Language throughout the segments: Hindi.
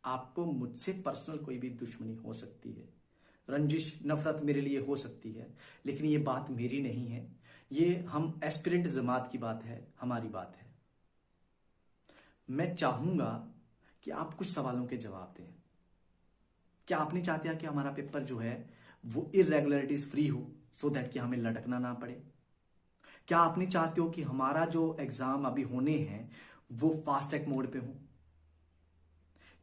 आपको मुझसे पर्सनल कोई भी दुश्मनी हो सकती है, रंजिश नफरत मेरे लिए हो सकती है, लेकिन ये बात मेरी नहीं है। ये हम एस्पिरेंट जमात की बात है, हमारी बात है। मैं चाहूंगा कि आप कुछ सवालों के जवाब दें। क्या आप नहीं चाहते कि हमारा पेपर जो है वो इरेगुलरिटीज फ्री हो, सो दैट कि हमें लटकना ना पड़े? क्या आप नहीं चाहते हो कि हमारा जो एग्जाम अभी होने हैं वो फास्ट ट्रैक मोड पे हो?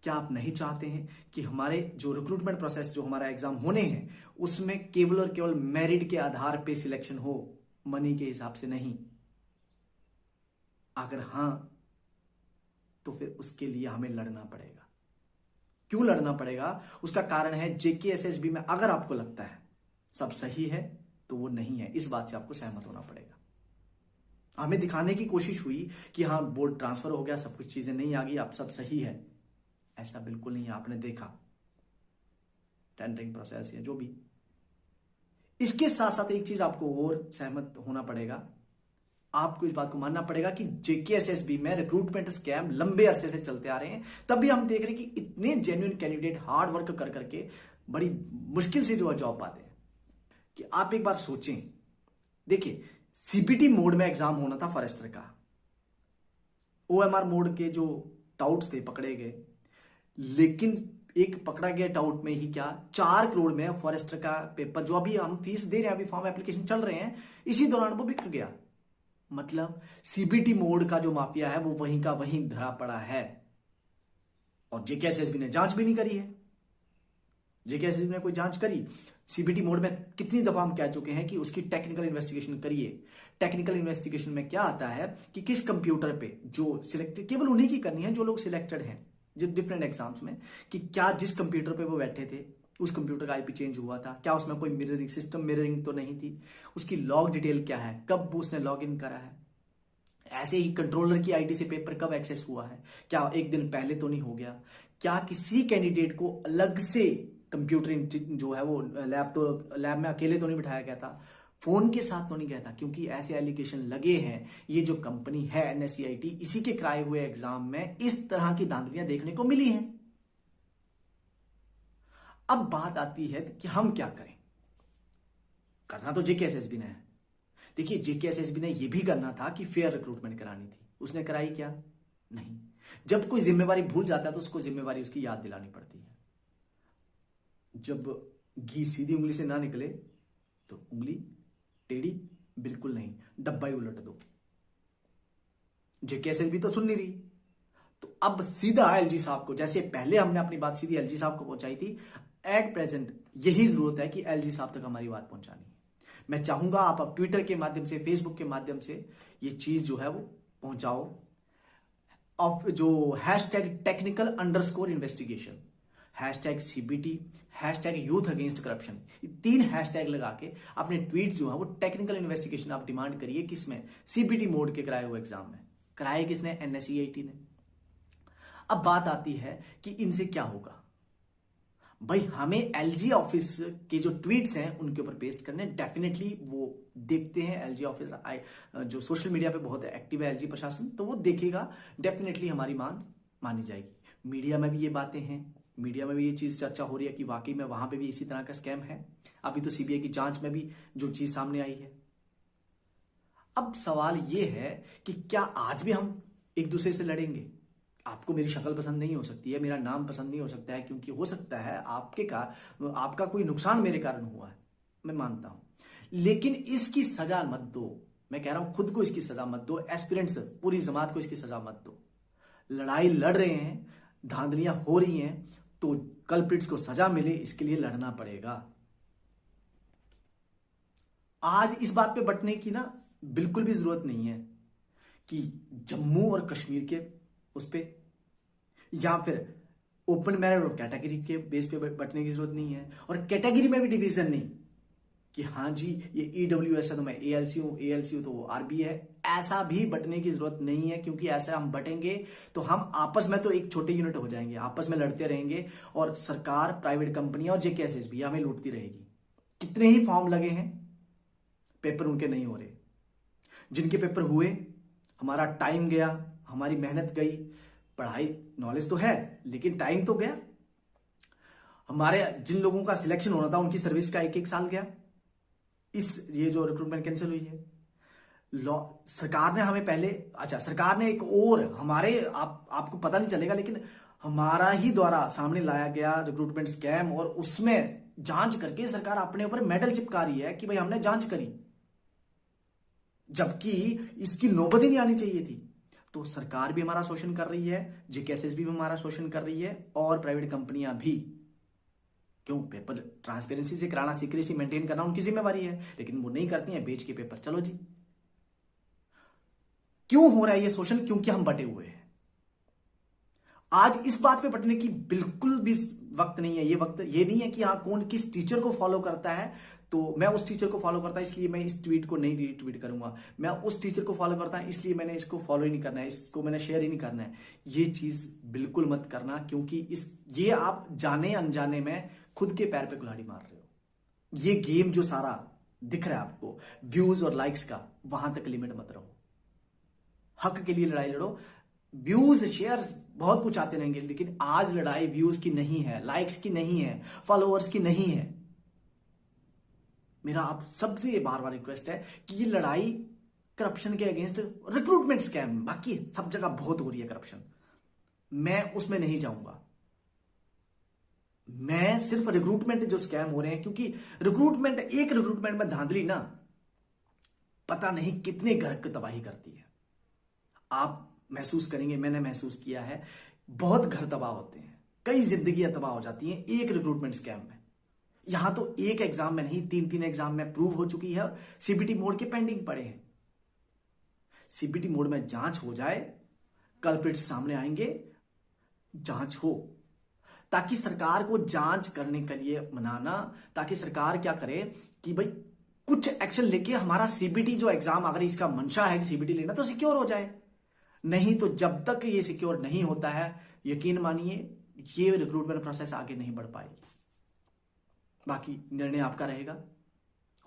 क्या आप नहीं चाहते हैं कि हमारे जो रिक्रूटमेंट प्रोसेस, जो हमारा एग्जाम होने हैं, उसमें केवल और केवल मेरिट के आधार पे सिलेक्शन हो, मनी के हिसाब से नहीं? अगर हां, तो फिर उसके लिए हमें लड़ना पड़ेगा। क्यों लड़ना पड़ेगा? उसका कारण है जेके एसएसबी में अगर आपको लगता है सब सही है, तो वो नहीं है। इस बात से आपको सहमत होना पड़ेगा। हमें दिखाने की कोशिश हुई कि हाँ बोर्ड ट्रांसफर हो गया, सब कुछ चीजें नहीं आ गई, अब सब सही है। ऐसा बिल्कुल नहीं है। आपने देखा टेंडरिंग प्रोसेस या जो भी। इसके साथ साथ एक चीज आपको और सहमत होना पड़ेगा, आपको इस बात को मानना पड़ेगा कि जेकेएसएसबी में रिक्रूटमेंट स्कैम लंबे अरसे से चलते आ रहे हैं। तब भी हम देख रहे हैं कि इतने जेन्युइन कैंडिडेट हार्ड वर्क कर करके बड़ी मुश्किल से जो है जॉब पाते हैं। कि आप एक बार सोचें, देखिए सीबीटी मोड में एग्जाम होना था फॉरेस्टर का, ओएमआर मोड के जो टाउट्स थे पकड़े गए, लेकिन एक पकड़ा गया टाउट में ही क्या 4 करोड़ में फॉरेस्टर का पेपर, जो अभी हम फीस दे रहे हैं, अभी फॉर्म एप्लीकेशन चल रहे हैं, इसी दौरान वो बिक गया। मतलब सीबीटी मोड का जो माफिया है वो वहीं का वहीं धरा पड़ा है। और जेकेएसएसबी ने जांच भी नहीं करी है। जेकेएसएसबी ने कोई जांच करी? सीबीटी मोड में कितनी दफा हम कह चुके हैं कि उसकी टेक्निकल इन्वेस्टिगेशन करिए। टेक्निकल इन्वेस्टिगेशन में क्या आता है कि किस कंप्यूटर पे जो सिलेक्टेड, केवल उन्हीं की करनी है जो लोग सिलेक्टेड हैं जो डिफरेंट एग्जाम्स में, कि क्या जिस कंप्यूटर पे वो बैठे थे उस कंप्यूटर का आईपी चेंज हुआ था, क्या उसमें कोई मिररिंग सिस्टम मिररिंग तो नहीं थी, उसकी लॉग डिटेल क्या है, कब उसने लॉग इन करा है, ऐसे ही कंट्रोलर की आईडी से पेपर कब एक्सेस हुआ है, क्या एक दिन पहले तो नहीं हो गया, क्या किसी कैंडिडेट को अलग से कंप्यूटर जो है वो लैब में अकेले तो नहीं बिठाया गया था, फोन के साथ तो नहीं गया था? क्योंकि ऐसे एलिगेशन लगे हैं। ये जो कंपनी है एनएससीआईटी, इसी के कराए हुए एग्जाम में इस तरह की धांधलियां देखने को मिली हैं। अब बात आती है कि हम क्या करें। करना तो जेकेएसएसबी ने है। देखिए जेकेएसएसबी ने यह भी करना था कि फेयर रिक्रूटमेंट करानी थी, उसने कराई क्या? नहीं। जब कोई जिम्मेवारी भूल जाता है तो उसको जिम्मेवारी उसकी याद दिलानी पड़ती है। जब घी सीधी उंगली से ना निकले तो उंगली टेढ़ी बिल्कुल नहीं, डब्बा ही उलट दो। जेकेएसएसबी तो सुन नहीं रही, तो अब सीधा एलजी साहब को, जैसे पहले हमने अपनी बात सीधी एलजी साहब को पहुंचाई थी, एट प्रेजेंट यही जरूरत है कि एलजी साहब तक हमारी बात पहुंचानी है। मैं चाहूंगा आप अब ट्विटर के माध्यम से, फेसबुक के माध्यम से ये चीज जो है वो पहुंचाओ। ऑफ जो hashtag technical underscore investigation, hashtag CBT, hashtag youth against corruption, ये 3 हैशटैग लगा के अपने ट्वीट जो है वो टेक्निकल इन्वेस्टिगेशन आप डिमांड करिए। किसमें? सीबीटी मोड के कराए हुए एग्जाम में। कराए किसने? एनएससीआईटी ने। अब बात आती है कि इनसे क्या होगा। भाई हमें एलजी ऑफिस के जो ट्वीट्स हैं उनके ऊपर पेस्ट करने, डेफिनेटली वो देखते हैं। एलजी ऑफिस जो सोशल मीडिया पे बहुत एक्टिव है एलजी प्रशासन, तो वो देखेगा, डेफिनेटली हमारी मांग मानी जाएगी। मीडिया में भी ये बातें हैं, मीडिया में भी ये चीज चर्चा हो रही है कि वाकई में वहां पे भी इसी तरह का स्कैम है। अभी तो सीबीआई की जांच में भी जो चीज सामने आई है। अब सवाल ये है कि क्या आज भी हम एक दूसरे से लड़ेंगे? आपको मेरी शक्ल पसंद नहीं हो सकती है, मेरा नाम पसंद नहीं हो सकता है, क्योंकि हो सकता है आपका कोई नुकसान मेरे कारण हुआ है, मैं मानता हूं, लेकिन इसकी सजा मत दो। मैं कह रहा हूं खुद को इसकी सजा मत दो, एस्पिरेंट्स पूरी जमात को इसकी सजा मत दो। लड़ाई लड़ रहे हैं, धांधलियां हो रही हैं, तो कल्प्रिट्स को सजा मिले इसके लिए लड़ना पड़ेगा। आज इस बात पे बटने की ना बिल्कुल भी जरूरत नहीं है कि जम्मू और कश्मीर के उस पे, या फिर ओपन मेरिट और कैटेगरी के बेस पे बटने की जरूरत नहीं है। और कैटेगरी में भी डिवीजन नहीं कि हाँ जी ये ईडब्ल्यूएस है तो मैं एएलसी हूं तो वो आरबी है, ऐसा भी बटने की जरूरत नहीं है। क्योंकि ऐसा हम बटेंगे तो हम आपस में तो एक छोटे यूनिट हो जाएंगे, आपस में लड़ते रहेंगे, और सरकार, प्राइवेट कंपनियां और जेकेएसएसबी हमें लूटती रहेगी। कितने ही फॉर्म लगे हैं, पेपर उनके नहीं हो रहे। जिनके पेपर हुए, हमारा टाइम गया, हमारी मेहनत गई, पढ़ाई नॉलेज तो है, लेकिन टाइम तो गया। हमारे जिन लोगों का सिलेक्शन होना था उनकी सर्विस का 1-1 साल गया। ये जो रिक्रूटमेंट कैंसिल हुई है, सरकार ने हमें पहले, अच्छा सरकार ने एक और हमारे आपको पता नहीं चलेगा, लेकिन हमारा ही द्वारा सामने लाया गया रिक्रूटमेंट स्कैम, और उसमें जांच करके सरकार अपने ऊपर मेडल चिपका रही है कि भाई हमने जांच करी, जबकि इसकी नौबत ही नहीं आनी चाहिए थी। तो सरकार भी हमारा शोषण कर रही है, जेकेएसएसबी भी हमारा शोषण कर रही है, और प्राइवेट कंपनियां भी। क्यों? पेपर ट्रांसपेरेंसी से कराना, सीक्रेसी मेंटेन करना उनकी जिम्मेवारी है, लेकिन वो नहीं करती हैं, बेच के पेपर चलो जी। क्यों हो रहा है ये शोषण? क्योंकि हम बटे हुए हैं। आज इस बात पे बटने की बिल्कुल भी वक्त नहीं है। ये वक्त ये नहीं है कि हाँ कौन किस टीचर को फॉलो करता है, तो मैं उस टीचर को फॉलो करता है इसलिए मैं इस ट्वीट को नहीं रीट्वीट करूंगा, मैं उस टीचर को फॉलो करता है इसलिए मैंने इसको फॉलो ही नहीं करना है, इसको मैंने शेयर ही नहीं करना है। ये चीज बिल्कुल मत करना, क्योंकि ये आप जाने अनजाने में खुद के पैर पे कुल्हाड़ी मार रहे हो। ये गेम जो सारा दिख रहा है आपको व्यूज और लाइक्स का, वहां तक लिमिट मत रहो। हक के लिए लड़ाई लड़ो। व्यूज शेयर्स बहुत कुछ आते रहेंगे, लेकिन आज लड़ाई व्यूज की नहीं है, लाइक्स की नहीं है, फॉलोअर्स की नहीं है। मेरा आप सबसे बार बार रिक्वेस्ट है कि ये लड़ाई करप्शन के अगेंस्ट, रिक्रूटमेंट स्कैम, बाकी सब जगह बहुत हो रही है करप्शन, मैं उसमें नहीं जाऊंगा। मैं सिर्फ रिक्रूटमेंट जो स्कैम हो रहे हैं, क्योंकि रिक्रूटमेंट, एक रिक्रूटमेंट में धांधली ना पता नहीं कितने घर की तबाही करती है। आप महसूस करेंगे, मैंने महसूस किया है, बहुत घर तबाह होते हैं, कई जिंदगियां तबाह हो जाती हैं एक रिक्रूटमेंट स्कैम में। यहां तो एक एग्जाम में नहीं, 3-3 एग्जाम में प्रूव हो चुकी है, और सीबीटी मोड के पेंडिंग पड़े हैं। सीबीटी मोड में जांच हो जाए, कल्प्रिट्स सामने आएंगे, जांच हो, ताकि सरकार को जांच करने के लिए मनाना, ताकि सरकार क्या करे कि भाई कुछ एक्शन लेके हमारा सीबीटी जो एग्जाम, अगर इसका मंशा है कि सीबीटी लेना, तो सिक्योर हो जाए। नहीं तो जब तक ये सिक्योर नहीं होता है, यकीन मानिए ये रिक्रूटमेंट प्रोसेस आगे नहीं बढ़ पाएगी। बाकी निर्णय आपका रहेगा।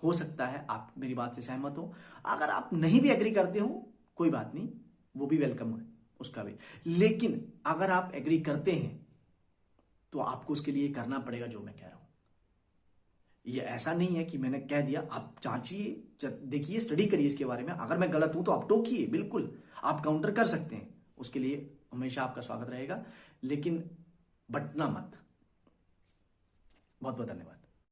हो सकता है आप मेरी बात से सहमत हो, अगर आप नहीं भी एग्री करते हो कोई बात नहीं, वो भी वेलकम है उसका भी। लेकिन अगर आप एग्री करते हैं तो आपको उसके लिए करना पड़ेगा जो मैं कह रहा हूं। ये ऐसा नहीं है कि मैंने कह दिया, आप जांचिए, देखिए, स्टडी करिए इसके बारे में। अगर मैं गलत हूं तो आप टोकिए, बिल्कुल आप काउंटर कर सकते हैं, उसके लिए हमेशा आपका स्वागत रहेगा, लेकिन बटना मत। बहुत बहुत धन्यवाद।